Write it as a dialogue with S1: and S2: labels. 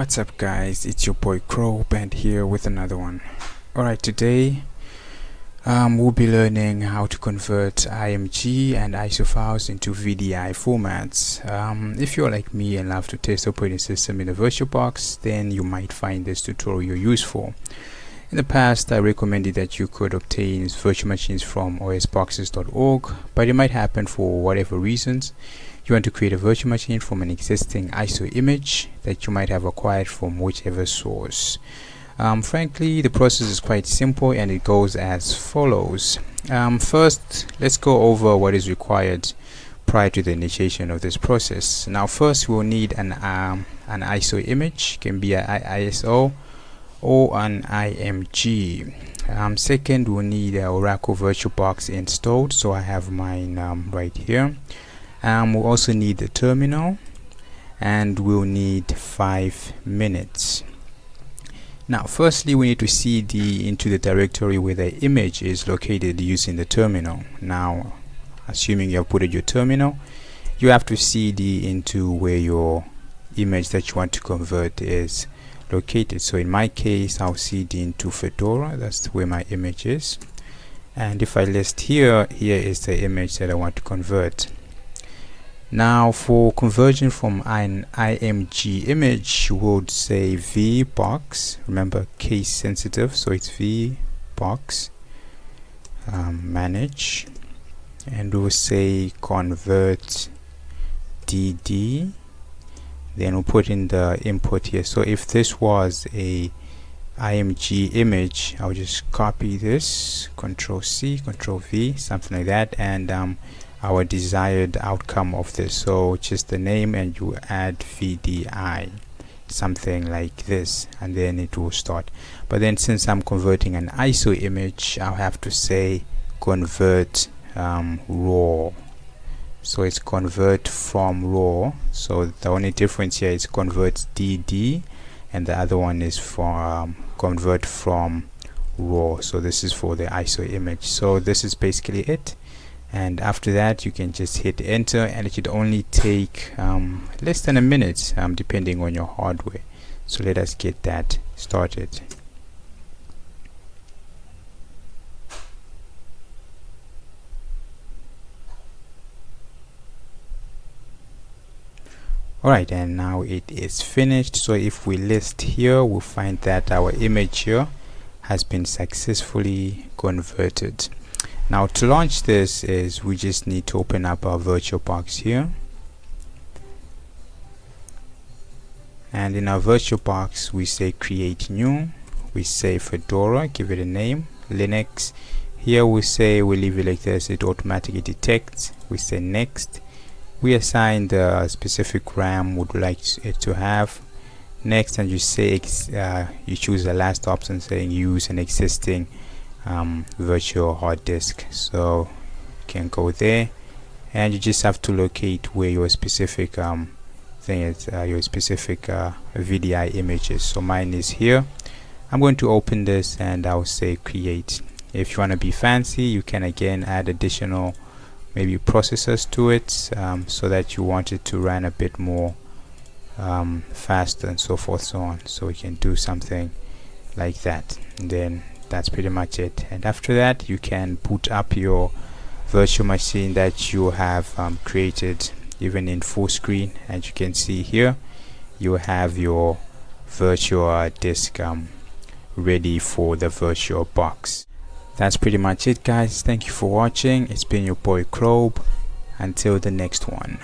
S1: What's up guys, it's your boy Crope and here with another one. Alright, today we'll be learning how to convert img and ISO files into VDI formats. If you're like me and love to test operating system in a VirtualBox, then you might find this tutorial useful. In the past, I recommended that you could obtain virtual machines from osboxes.org, but it might happen for whatever reasons. You want to create a virtual machine from an existing ISO image that you might have acquired from whichever source. Frankly, the process is quite simple and it goes as follows. First, let's go over what is required prior to the initiation of this process. Now, first we'll need an ISO image, can be an ISO or an img. Second, we'll need a Oracle VirtualBox installed, so I have mine right here. We'll also need the terminal, and we'll need 5 minutes. Now, firstly, we need to cd into the directory where the image is located using the terminal. Now, assuming you have put in your terminal, you have to cd into where your image that you want to convert is located. So in my case, I'll cd into Fedora. That's where my image is. And if I list here is the image that I want to convert. Now, for conversion from an img image, you would say VBox. Remember, case sensitive, so it's VBoxManage, and we'll say convertdd. Then we'll put in the input here. So if this was a img image, I'll just copy this, Control C, Control V, something like that, and our desired outcome of this, so just the name, and you add VDI, something like this, and then it will start. But then since I'm converting an ISO image, I'll have to say convert raw. So it's convert from raw. So the only difference here is convertdd, and the other one is for convert from raw. So this is for the ISO image. So this is basically it. And after that, you can just hit enter, and it should only take less than a minute, depending on your hardware. So let us get that started. Alright, and now it is finished. So if we list here, we'll find that our image here has been successfully converted. Now, to launch this is we just need to open up our VirtualBox here, and in our VirtualBox we say create new, we say Fedora, give it a name, Linux. Here we say we leave it like this, it automatically detects. We say next, we assign the specific RAM would like it to have, next, and you say you choose the last option saying use an existing virtual hard disk. So you can go there, and you just have to locate where your specific thing is, your specific VDI images. So mine is here. I'm going to open this and I'll say create. If you want to be fancy, you can again add additional maybe processors to it, so that you want it to run a bit more faster and so forth, so on. So we can do something like that, and then that's pretty much it. And after that, you can boot up your virtual machine that you have created, even in full screen. And you can see here you have your virtual disk ready for the VirtualBox. That's pretty much it, guys. Thank you for watching. It's been your boy Crope. Until the next one.